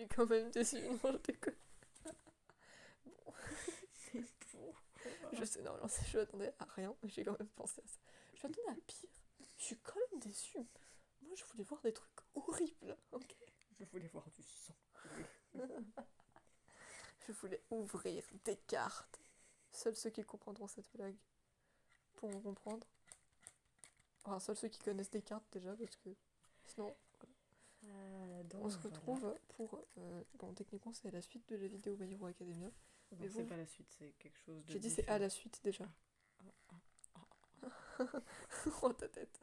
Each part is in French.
suis quand même déçue. Non, je déconne. Bon, C'est pour. je sais, non, je m'attendais à rien, mais j'ai quand même pensé à ça. Je m'attendais à pire. Je suis quand même déçue. Moi, je voulais voir des trucs horribles, ok. Je voulais voir du sang. Je voulais ouvrir des cartes. Seuls ceux qui comprendront cette blague pourront comprendre. Enfin, seuls ceux qui connaissent des cartes déjà, parce que sinon, Donc, on se retrouve pour... bon, techniquement, c'est la suite de la vidéo My Hero Academia. Non, mais c'est bon, pas la suite, c'est quelque chose de j'ai dit c'est différent. à la suite déjà. Ah. Oh, ta tête.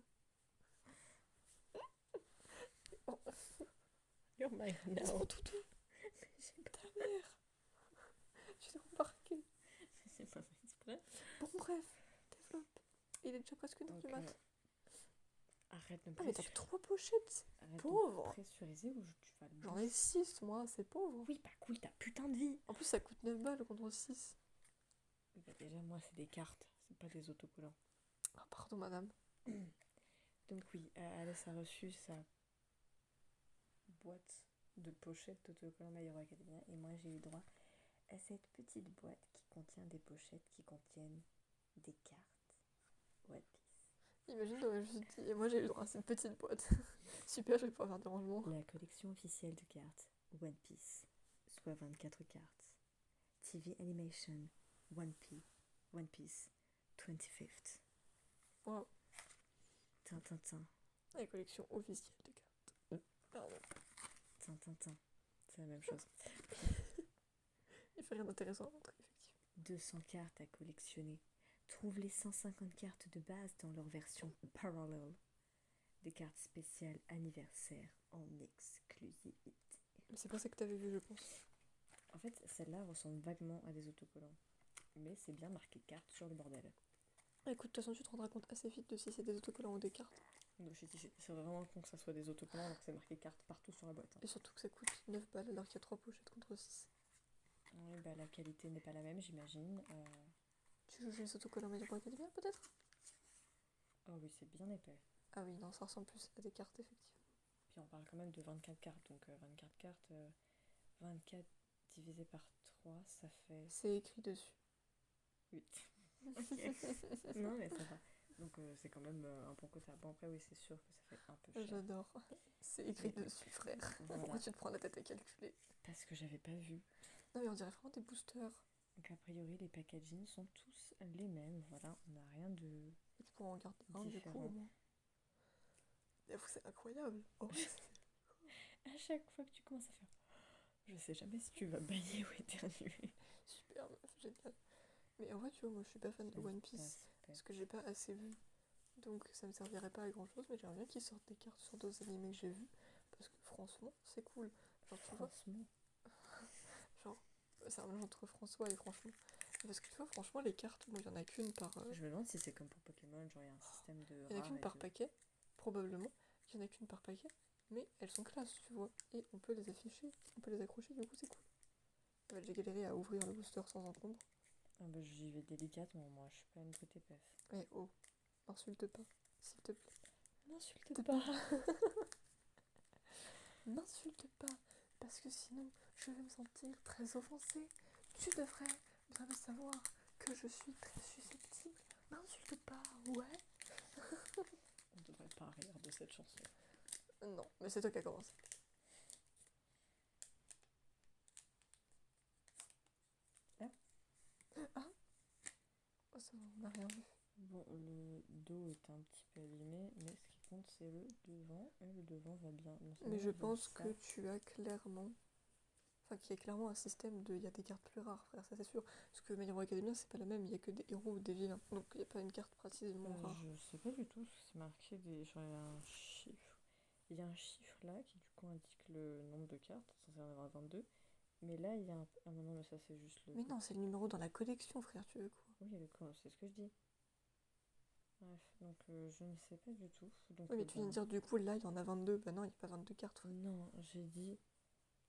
You're mine Laisse now. mon toutou. Ta mère. Tu l'as remarqué. C'est pas fait exprès. Bon, bref, développe. Il est déjà presque 1h du mat. Arrête de me Ah, mais t'as pressurer. que 3 pochettes. Arrête pauvre. de me pressuriser ou tu vas le J'en ai 6, moi, c'est pauvre. Oui, bah cool, t'as putain de vie. En plus, ça coûte 9 balles contre 6. Oui, bah déjà, moi, c'est des cartes, c'est pas des autocollants. Ah, pardon, madame. Donc oui, Alice a reçu sa boîte de pochettes d'autocollants My Hero Academia et moi j'ai eu droit à cette petite boîte qui contient des pochettes qui contiennent des cartes One Piece. Imagine, j'aurais juste dit, et moi j'ai eu droit à cette petite boîte. Super, je vais pouvoir faire du rangement. La collection officielle de cartes One Piece, soit 24 cartes. TV Animation One Piece 25th. Wow. Tintintin. La collection officielle de cartes. Pardon. Tintintin. C'est la même chose. Il fait rien d'intéressant à montrer, effectivement. 200 cartes à collectionner. Trouve les 150 cartes de base dans leur version parallel. Des cartes spéciales anniversaires en exclusivité. C'est pas ça que t'avais vu, je pense. En fait, celle-là ressemble vaguement à des autocollants. Mais c'est bien marqué cartes sur le bordel. Écoute, de toute façon, tu te rendras compte assez vite de si c'est des autocollants ou des cartes. C'est vraiment con que ça soit des autocollants alors que c'est marqué cartes partout sur la boîte. Et surtout que ça coûte 9 balles alors qu'il y a 3 pochettes contre 6. Oui, bah la qualité n'est pas la même, j'imagine. Tu juges les autocollants My Hero Academia, peut-être? Oh oui, c'est bien épais. Ah oui, non, ça ressemble plus à des cartes, effectivement. Puis on parle quand même de 24 cartes, donc 24 cartes, 24 divisé par 3, ça fait C'est écrit dessus. 8. Ok. Non mais ça va. Donc c'est quand même un bon quota. Bon après oui c'est sûr que ça fait un peu cher. J'adore. C'est écrit dessus, frère. Voilà. Pourquoi tu te prends la tête à calculer? Parce que j'avais pas vu. Non mais on dirait vraiment des boosters. Donc a priori les packaging sont tous les mêmes. Voilà, on n'a rien de... Et tu pourras en garder un du coup différent. au moins. J'avoue, c'est incroyable. Oh, À chaque fois que tu commences à faire... Je sais jamais si tu vas bailler ou éternuer. super meuf, génial. Mais en vrai, tu vois, moi je suis pas fan de One Piece. Parce que j'ai pas assez vu. Donc ça me servirait pas à grand chose. Mais j'aimerais bien qu'ils sortent des cartes sur d'autres animés que j'ai vus. Parce que franchement, c'est cool. Genre, tu vois, Franchement. genre, c'est un mélange entre François et franchement. Parce que tu vois, franchement, les cartes, moi il y en a qu'une par. Je me demande si c'est comme pour Pokémon, genre il y a un système de Il y en a rares qu'une et par de... paquet, probablement. Il y en a qu'une par paquet. Mais elles sont classes, tu vois. Et on peut les afficher, on peut les accrocher, du coup c'est cool. J'ai galéré à ouvrir le booster sans encombre. Ah bah j'y vais délicatement, moi je suis pas une petite épaisse. Eh oh, n'insulte pas, s'il te plaît. N'insulte pas. N'insulte pas, parce que sinon je vais me sentir très offensée. Tu devrais bien le savoir que je suis très susceptible. N'insulte pas, ouais. On devrait pas rire de cette chanson. Non, mais c'est toi qui as commencé. Ah. Oh, ça, on n'a rien vu. Bon, le dos est un petit peu abîmé, mais ce qui compte c'est le devant, et le devant va bien. Mais je pense que tu as clairement... Enfin, qu'il y a clairement un système de... Il y a des cartes plus rares, frère, ça c'est sûr. Parce que My Hero Academia, c'est pas la même, il y a que des héros ou des vilains. Donc il n'y a pas une carte précisément rare. Je sais pas du tout, c'est marqué des... Genre il y a un chiffre. Il y a un chiffre là qui du coup indique le nombre de cartes, censé en avoir 22. Mais là il y a un... Ah non, mais ça c'est juste le... Mais non, c'est le numéro dans la collection, frère, tu veux quoi? Oui, c'est ce que je dis. Bref, donc je ne sais pas du tout. Donc, Oui, mais tu viens de dire du coup, là, il y en a 22. Bah non, il n'y a pas 22 cartes, frère. Non, j'ai dit...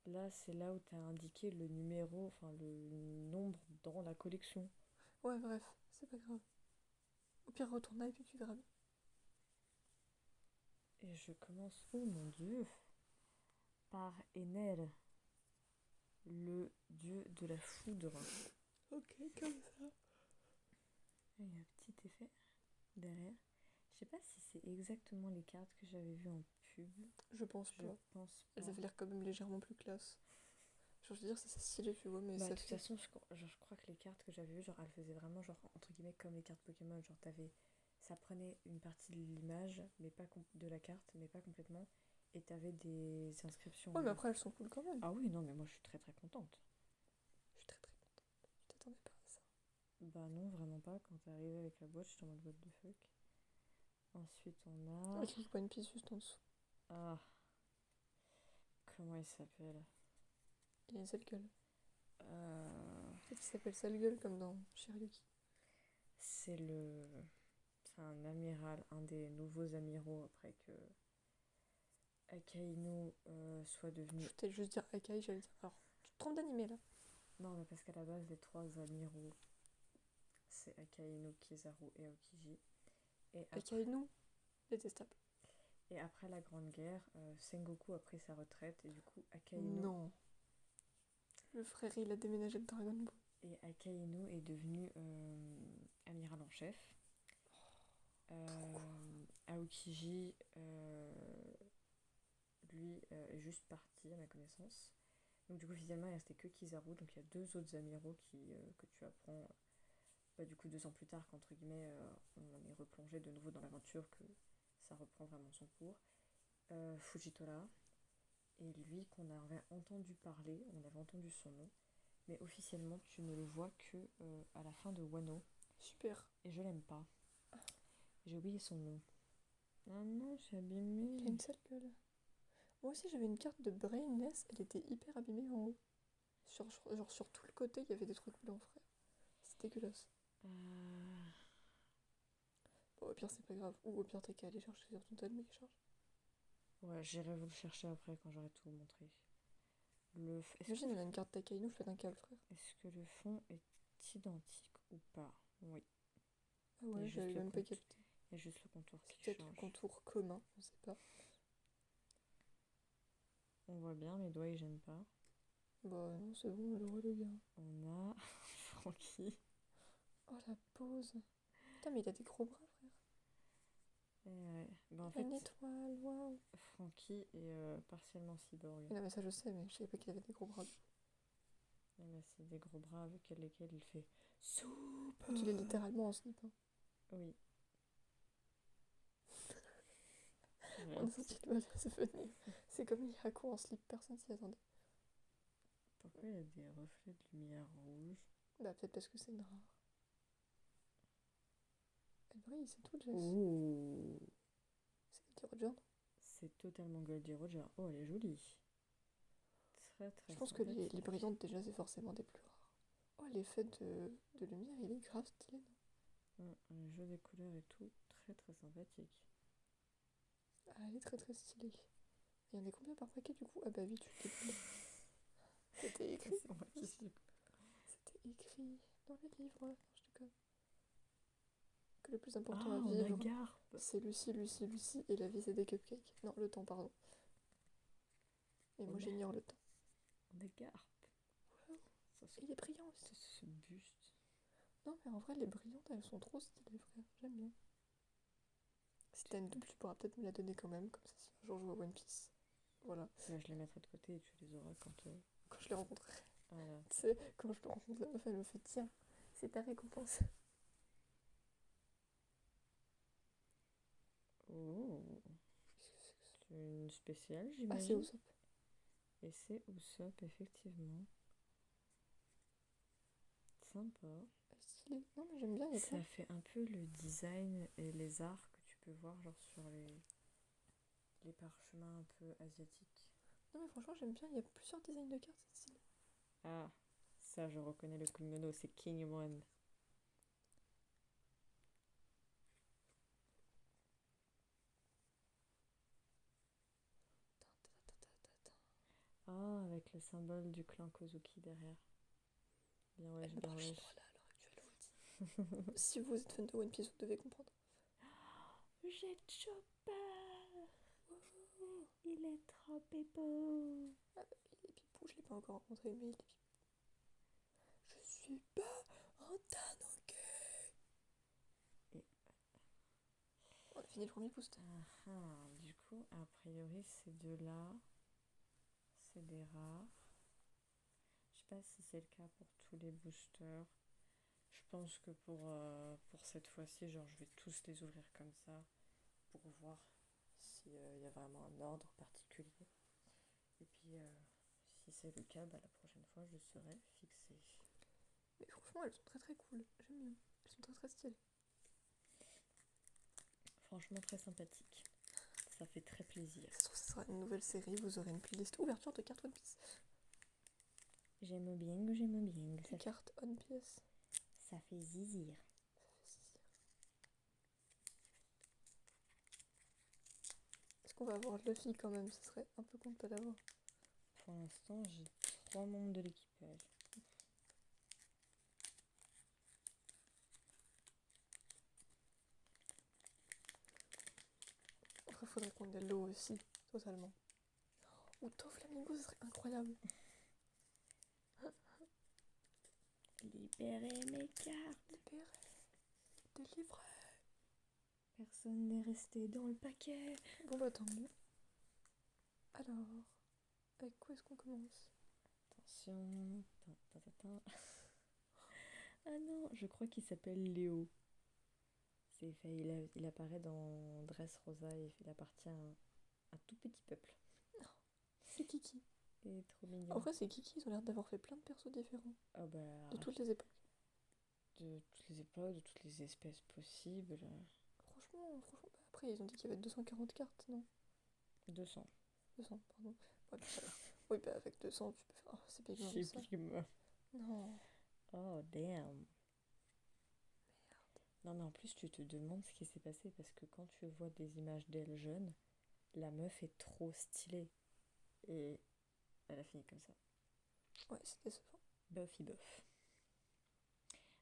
Là, c'est là où tu as indiqué le numéro, enfin le nombre dans la collection. Ouais, bref, c'est pas grave. Au pire, retourne là et puis tu verras bien. Et je commence, oh mon dieu, par Enel. le dieu de la foudre. Ok, comme ça. Il y a un petit effet derrière. Je sais pas si c'est exactement les cartes que j'avais vues en pub. Je pense Je pas. pense Elles pas. avaient l'air quand même légèrement plus classe. Genre, je veux dire, c'est stylé, tu vois, mais Bah, ça de toute fait. façon, je crois que les cartes que j'avais vues, genre, elles faisaient vraiment, genre, entre guillemets, comme les cartes Pokémon. Genre, ça prenait une partie de l'image, mais pas de la carte, mais pas complètement. Et t'avais des inscriptions Ouais, en mais bas. après, elles sont cool quand même. Ah oui, non, mais moi, je suis très très contente. Je suis très très contente. Je t'attendais pas à ça. Bah non, vraiment pas. Quand t'es arrivé avec la boîte, j'étais en mode what the fuck. Ensuite, on a... Écrit One Piece juste en dessous. Ah, comment il s'appelle? Il a une sale gueule. Euh, Peut-être qu'il s'appelle sale gueule comme dans Shiryuki. C'est le... C'est un amiral, un des nouveaux amiraux après que Akainu soit devenu... Je voulais juste dire Akai, j'allais dire. Alors, tu te trompes d'animé là. Non, mais parce qu'à la base, les trois amiraux, c'est Akainu, Kizaru et Aokiji. Akainu, détestable. Et après la Grande Guerre, Sengoku a pris sa retraite et du coup, Akainu... Non. Le frère, il a déménagé de Dragon Ball. Et Akainu est devenu amiral en chef. Aokiji, lui, est juste parti à ma connaissance. Donc du coup, finalement, il restait que Kizaru. Donc il y a deux autres amiraux que tu apprends, du coup, 2 ans plus tard, qu'entre guillemets, on est replongé de nouveau dans l'aventure, que ça reprend vraiment son cours. Fujitora, et lui qu'on avait entendu parler, on avait entendu son nom, mais officiellement tu ne le vois que à la fin de Wano. Super. Et je l'aime pas. J'ai oublié son nom. Ah non, j'ai abîmé. Il a une sale gueule. Moi aussi, j'avais une carte de Brainless, elle était hyper abîmée en haut. Genre sur tout le côté, il y avait des trucs blancs, frère. C'était dégueulasse. Bon, au pire, c'est pas grave. Ou au pire, t'as qu'à aller chercher sur ton tel charge. Ouais, j'irai vous le chercher après quand j'aurai tout montré. Imagine, on a une carte Takainu, je fais un câble, frère. Est-ce que le fond est identique ou pas? Oui. Ah ouais, j'avais même pas capté. Il y a juste le contour qui C'est peut-être change. le contour commun, on sait pas. On voit bien, mes doigts ils gênent pas. Bah non, c'est bon, le roi le gars. On a Francky. Oh la pose. Putain, mais il a des gros bras, frère. Ouais. Bah, en il fait, a une étoile, waouh. Francky est partiellement cyborg. Non, mais ça je sais, mais je savais pas qu'il avait des gros bras. Là, c'est des gros bras avec lesquels il fait soupe. Il est littéralement en slip. Hein. Oui. On a senti le mal se venir. C'est comme Yaku en slip, personne s'y attendait. Pourquoi il y a des reflets de lumière rouge? Bah peut-être parce que c'est une rare. Elle brille, c'est tout, Jess. Ouh. C'est Goldie Roger, non? C'est totalement Goldie Roger. Oh, elle est jolie. Très très Je pense sympathique. que les brillantes, déjà, c'est forcément des plus rares. Oh, l'effet de lumière, il est grave stylé. Le jeu des couleurs et tout, très très sympathique. Ah, elle est très très stylée. Il y en a combien par paquet du coup? Ah bah 8, tu le C'était écrit. C'était écrit dans les livres. Non, je déconne. Que le plus important à vivre, c'est Lucie et la vie c'est des cupcakes. Non, le temps, pardon. Et moi j'ignore le temps. On a Garp. Wow. Il est brillant aussi. Ce buste. Non mais en vrai les brillantes elles sont trop stylées frère, j'aime bien. Si t'as une double tu pourras peut-être me la donner quand même, comme ça si un jour je vois One Piece. Voilà. Là je les mettrai de côté et tu les auras quand je les rencontrerai. Voilà. Tu sais, quand je rencontre la meuf elle me fait tiens, c'est ta récompense. Oh. C'est une spéciale j'imagine. Ah c'est Usopp. Et c'est Usopp effectivement. Sympa. Stylé. Non mais j'aime bien. Ça fait un peu le design et les arts que tu peux voir genre sur les parchemins un peu asiatiques. Non mais franchement j'aime bien, il y a plusieurs designs de cartes, c'est stylé. Ah, ça je reconnais le kimono, c'est Kingmon. Ah, avec le symbole du clan Kozuki derrière. Bien ouais, bien ouais. Si vous êtes fan de One Piece, vous devez comprendre. J'ai Chopper. Il Il est trop pépou. Ah bah, il est pipou, je l'ai pas encore rencontré, mais il est pipou. Je suis pas un tanuki. Et... On a fini le premier booster. Du coup, a priori, ces deux-là, c'est des rares. Je sais pas si c'est le cas pour tous les boosters. Je pense que pour cette fois-ci, genre, je vais tous les ouvrir comme ça pour voir s'il y a vraiment un ordre particulier. Et puis, si c'est le cas, bah, la prochaine fois, je serai fixée. Mais franchement, elles sont très très cool. J'aime bien. Elles sont très très stylées. Franchement, très sympathique. Ça fait très plaisir. Ça se trouve, ce sera une nouvelle série. Vous aurez une playlist ouverture de cartes One Piece. J'aime bien, j'aime bien. Des cartes One Piece. Ça fait zizir. Est-ce qu'on va avoir Luffy quand même? Ce serait un peu con de pas l'avoir. Pour l'instant, j'ai 3 membres de l'équipage. Après, faudrait qu'on ait l'eau aussi, totalement. Ou Doflamingo, ce serait incroyable. Libérez mes cartes. Libéré. Délivré. Personne n'est resté dans le paquet. Bon bah tant mieux. Alors, avec quoi est-ce qu'on commence? Attention. Ah non, je crois qu'il s'appelle Léo. Il apparaît dans Dressrosa et il appartient à un tout petit peuple. Non, c'est Kiki. Et trop mignon. En vrai, c'est Kiki, ils ont l'air d'avoir fait plein de persos différents. Ah bah, de toutes les époques. De toutes les époques, de toutes les espèces possibles. Franchement, bah après, ils ont dit qu'il y avait 240 cartes, non? 200. 200, pardon. Ouais, oui, bah avec 200, tu peux faire. Oh, c'est bien ça. Sublime. Non. Oh, damn. Non, mais en plus, tu te demandes ce qui s'est passé parce que quand tu vois des images d'elle jeune, la meuf est trop stylée. Et elle a fini comme ça. Ouais, c'est décevant. Buffy buff.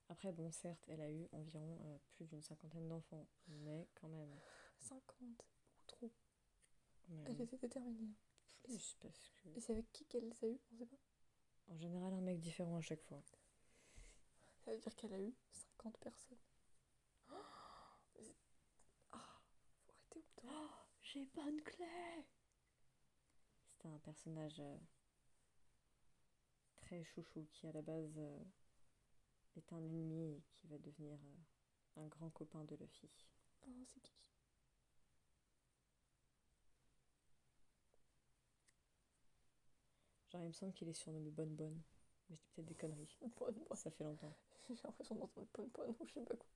Après, bon, certes, elle a eu environ plus d'une 50aine d'enfants, mais quand même. 50, beaucoup trop. Même Elle était déterminée. plus parce que. Et c'est avec qui qu'elle les a eu? On sait pas. En général, un mec différent à chaque fois. Ça veut dire qu'elle a eu 50 personnes. Ah, faut arrêter au bout d'un moment. Oh, j'ai pas de clé! C'était un personnage très chouchou qui, à la base, est un ennemi et qui va devenir un grand copain de Luffy. Oh, c'est Kiki. Genre, il me semble qu'il est surnommé Bonne Bonne. Mais je dis peut-être des conneries. Bonne. Ça fait longtemps. J'ai l'impression d'entendre Pon ou je sais pas quoi.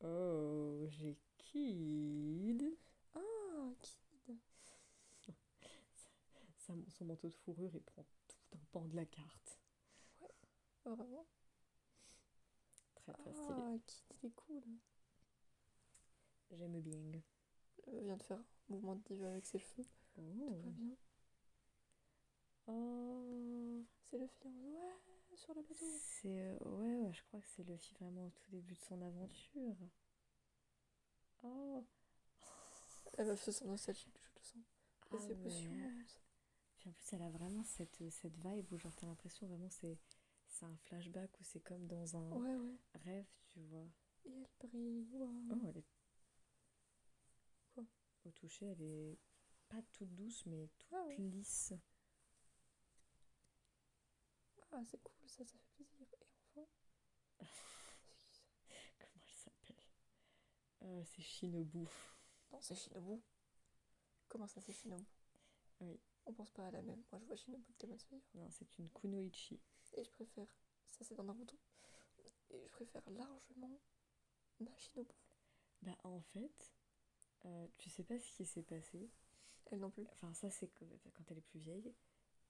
Oh, j'ai Kid. Ah, Kid. Son manteau de fourrure, il prend tout un pan de la carte. Ouais, vraiment. Très très stylé. Ah, Kid, il est cool. J'aime bien. Elle vient de faire un mouvement de diva avec ses cheveux. Oh. Tout va bien. Oh. C'est le film. Ouais, sur le bateau. C'est ouais, je crois que c'est Luffy vraiment au tout début de son aventure. Oh. La meuf se sent nostalgique, je le sens. Ah Les émotions. ouais. Puis en plus, elle a vraiment cette vibe où genre t'as l'impression vraiment c'est un flashback ou c'est comme dans un Ouais. rêve, tu vois. Et elle brille. Wow. Oh, elle est. Quoi? Au toucher, elle est pas toute douce, mais toute Ouais. lisse. Ah, c'est cool, ça fait plaisir. Et enfin. Comment elle s'appelle? C'est Shinobu. Non, c'est Shinobu. Comment ça, c'est Shinobu? Oui. On pense pas à la même. Moi, je vois Shinobu de Demon Slayer. Non, c'est une Kunoichi. Et je préfère. Ça, c'est dans Naruto. Et je préfère largement ma Shinobu. Bah, en fait, tu sais pas ce qui s'est passé. Elle non plus. Enfin, ça, c'est quand elle est plus vieille.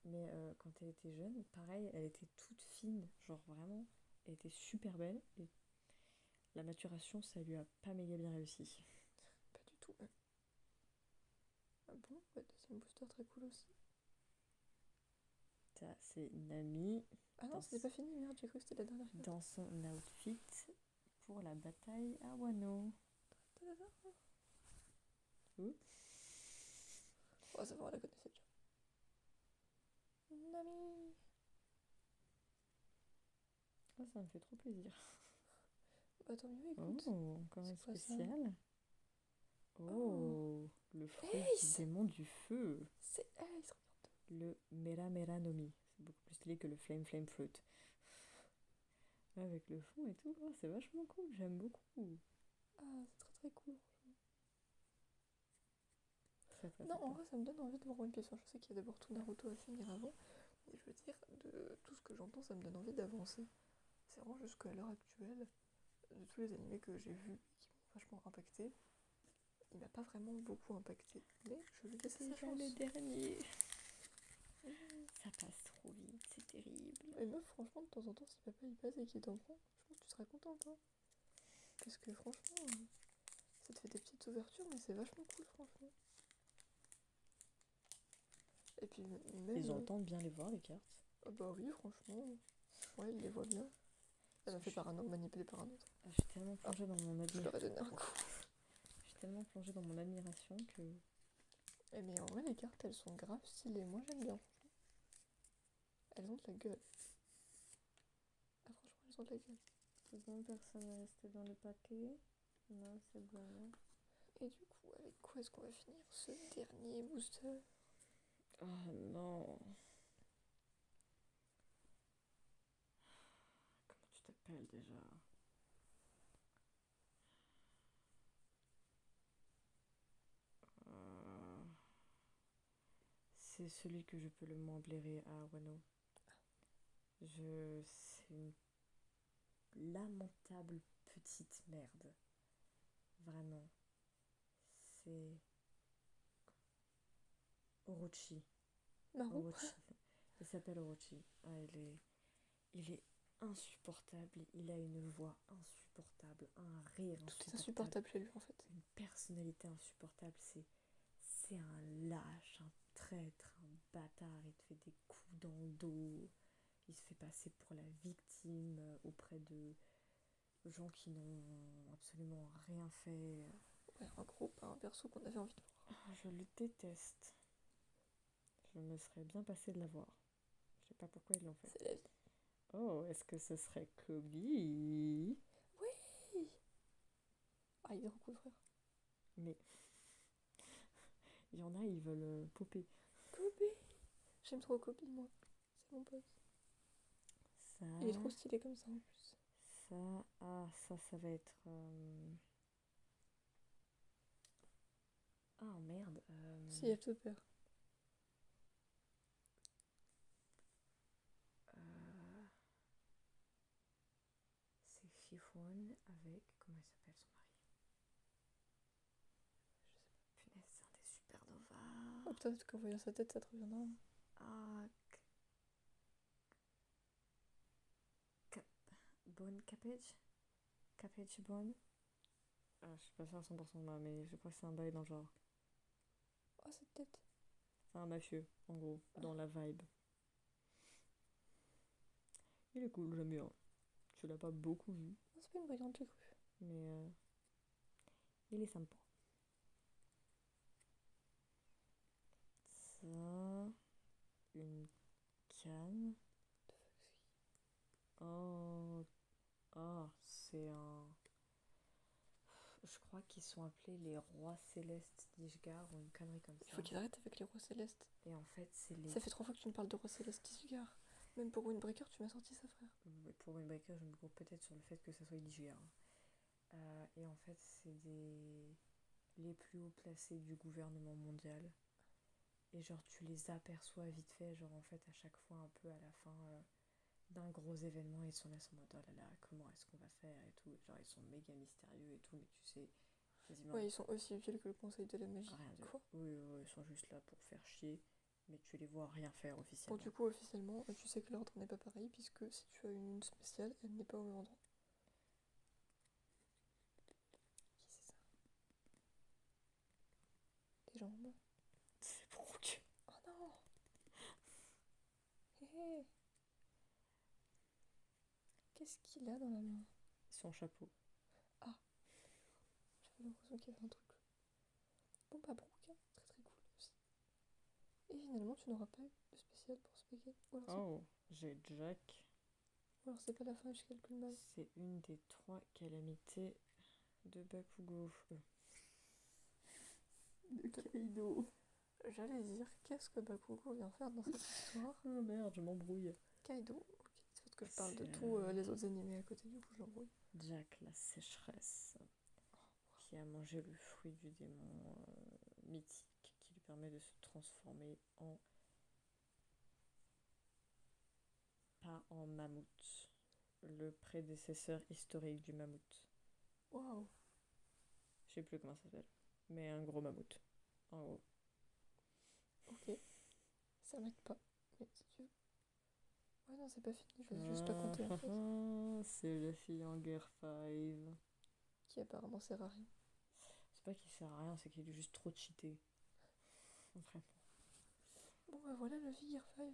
Mais quand elle était jeune, pareil, elle était toute fine. Genre vraiment, elle était super belle. Et la maturation, ça lui a pas méga bien réussi. Pas du tout, même. Ah bon? Ouais, deuxième booster très cool aussi. Ça, c'est Nami. Ah non, c'était pas fini, merde, j'ai cru que c'était la dernière carte. Dans son outfit pour la bataille à Wano. Oh, Oh, ça va, on la connaissait déjà. Nami. Ah, ça me fait trop plaisir. Bah tant mieux, écoute. Oh, encore un C'est quoi ça? spécial. Oh, le fruit du Ace. démon du feu. C'est Ace, regarde. Le Mera Mera Nomi. C'est beaucoup plus stylé que le Flame Flame Fruit. Avec le fond et tout, oh, c'est vachement cool, j'aime beaucoup. Ah, c'est très très cool. Très très Non, en sympa. vrai, ça me donne envie de voir One Piece. Enfin, je sais qu'il y a d'abord tout Naruto à finir avant. Mais je veux dire, de tout ce que j'entends, ça me donne envie d'avancer. C'est vraiment jusqu'à l'heure actuelle, de tous les animés que j'ai vus qui m'ont vachement impacté, il m'a pas vraiment beaucoup impacté. Mais je lui laisse sa Déjà chance. le dernier. Ça passe trop vite, c'est terrible. Et meuf, franchement, de temps en temps, si papa il passe et qu'il t'en prend, je pense que tu seras contente. Hein. Parce que franchement, ça te fait des petites ouvertures, mais c'est vachement cool, franchement. Et puis même... Ils entendent bien les voir, les cartes. Ah bah oui, franchement. Ouais, il les voit bien. Elle m'a fait par un homme manipulé par un autre. Je suis tellement plongée dans mon Je leur ai donné un coup. Je suis tellement plongée dans mon admiration que... Eh mais en vrai, les cartes, elles sont grave stylées. Moi, j'aime bien, franchement. Elles ont de la gueule. Ah, franchement, elles ont de la gueule. C'est bon, personne n'est resté dans le paquet. Non, c'est bon. Et du coup, avec quoi est-ce qu'on va finir ce dernier booster? Oh non. Comment tu t'appelles déjà? C'est celui que je peux le moins blairer à Wano. C'est une lamentable petite merde. Vraiment. C'est Orochi. Marron. Orochi. Il s'appelle Orochi. Ah, il est insupportable. Il a une voix insupportable, un rire Tout est insupportable. insupportable chez lui, en fait. Une personnalité insupportable. C'est un lâche, un traître, un bâtard. Il te fait des coups dans le dos. Il se fait passer pour la victime auprès de gens qui n'ont absolument rien fait. Ouais, un gros, pas un perso qu'on avait envie de voir. Ah, je le déteste. Je me serais bien passé de l'avoir. Je sais pas pourquoi ils l'ont fait. C'est la vie. Oh, est-ce que ce serait Kobe? Oui. Ah, il est trop cool, frère. Mais il y en a, ils veulent popper. Kobe. J'aime trop Kobe, moi. C'est mon pote. Ça. Il est trop stylé comme ça, en plus. Ça va être... Ah, merde. Si, il a tout peur. C'est Chiffon avec... Comment il s'appelle son mari? Punaise, c'est un des supernova. Oh, peut-être qu'en voyant sa tête, ça te reviendra. Ah... Bonne Capage? Capage Bonne? Ah, je suis pas sûre à 100% de moi, mais je crois que c'est un bail dans le genre. Oh, cette tête. C'est un mafieux, en gros, dans la vibe. Il est cool, j'aime bien. Je l'ai pas beaucoup vu, Oh, c'est pas une brillante, j'ai cru. mais il est sympa. Ça, une canne. Oh, c'est un... Je crois qu'ils sont appelés les rois célestes d'Ishgard ou une connerie comme ça. Il faut qu'ils arrêtent avec les rois célestes. Et en fait, c'est les... Ça fait 3 fois que tu me parles de rois célestes d'Ishgard. Même pour Windbreaker, tu m'as sorti ça, frère. Pour Windbreaker, je me groupe peut-être sur le fait que ça soit d'Ishgard. Et en fait, c'est les plus hauts placés du gouvernement mondial. Et genre, tu les aperçois vite fait, genre en fait, à chaque fois, un peu à la fin d'un gros événement, ils sont là en mode, oh là là, comment est-ce qu'on va faire et tout. Genre, ils sont méga mystérieux et tout, mais tu sais, quasiment... Ouais, ils sont aussi utiles que le conseil de la magie. Rien de... Quoi? Oui, ils sont juste là pour faire chier, mais tu les vois rien faire officiellement. Bon, du coup, officiellement, tu sais que l'ordre n'est pas pareil, puisque si tu as une lune spéciale, elle n'est pas au même endroit. Qui c'est ça? Des jambes. C'est Brooke. Oh non! Hé hé! Qu'est-ce qu'il a dans la main? Son chapeau. J'avais l'impression qu'il y avait un truc. Bon, bah, Brooke, hein. Très très cool aussi. Et finalement, tu n'auras pas eu de spécial pour ce paquet. Oh, j'ai Jack. Ou alors c'est pas la fin, je calcule mal. C'est une des 3 calamités de Bakugo. De Kaido. J'allais dire, qu'est-ce que Bakugo vient faire dans cette histoire? Oh merde, je m'embrouille. Kaido, ok, c'est parce que je parle de C'est, tous les autres animés à côté, du coup je l'embrouille. Jack, la sécheresse, qui a mangé le fruit du démon mythique qui lui permet de se transformer en... pas en mammouth, le prédécesseur historique du mammouth. Waouh! Je sais plus comment ça s'appelle, mais un gros mammouth. En gros. Ok, ça m'aide pas, mais si tu veux. Ouais, non, c'est pas fini, je vais juste pas compter en fait. C'est la fille en guerre 5. Qui apparemment sert à rien. C'est pas qu'il sert à rien, c'est qu'il est juste trop cheaté. Vraiment. Bon bah voilà Luffy Gear 5.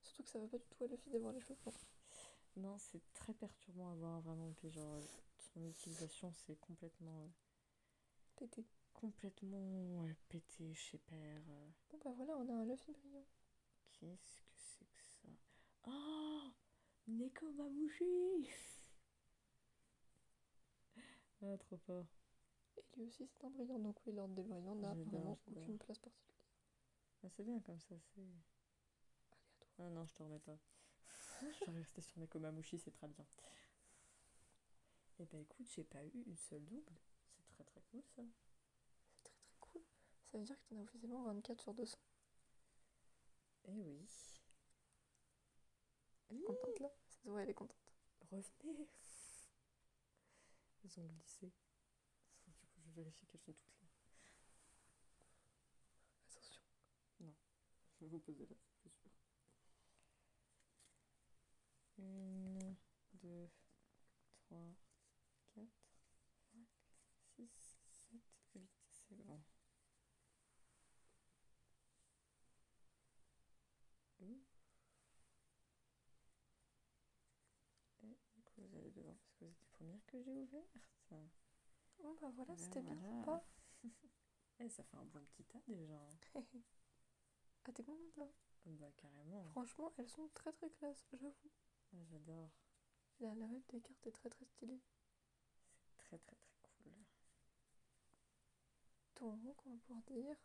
Surtout que ça va pas du tout à Luffy d'avoir les cheveux blancs. Non, c'est très perturbant à voir vraiment. Puis genre, son utilisation, c'est complètement... Pété. complètement pété chez Père. Bon bah voilà, on a un Luffy brillant. Qu'est-ce que c'est que ça? Oh, Nekomamushi. Ah, trop fort. Et lui aussi c'est un brillant, donc oui, l'ordre des brillants n'a vraiment aucune place particulière. Ah, c'est bien comme ça, c'est... Ah non, je te remets pas. Je vais rester sur Nekomamushi, c'est très bien. Et bah écoute, j'ai pas eu une seule double. C'est très très cool ça. C'est très très cool. Ça veut dire que t'en as officiellement 24 sur 200. Eh oui. Elle est contente là. Ça se voit, elle est contente. Revenez. Elles ont glissé. Du coup, je vérifie qu'elles sont toutes là. Attention. Non, je vais vous poser là, c'est plus sûr. 1, 2, 3, 4, 5, 6, 7, 8, c'est bon. Et du coup, vous allez devant parce que vous êtes les premières que j'ai ouvertes. Bon bah voilà, c'était bien voilà. sympa. Eh, ça fait un bon petit tas déjà. Ah, t'es contente là? Bah, carrément. Franchement, elles sont très très classe, j'avoue. Ah, j'adore. La web des cartes est très très stylée. C'est très très très cool. Donc, on va pouvoir dire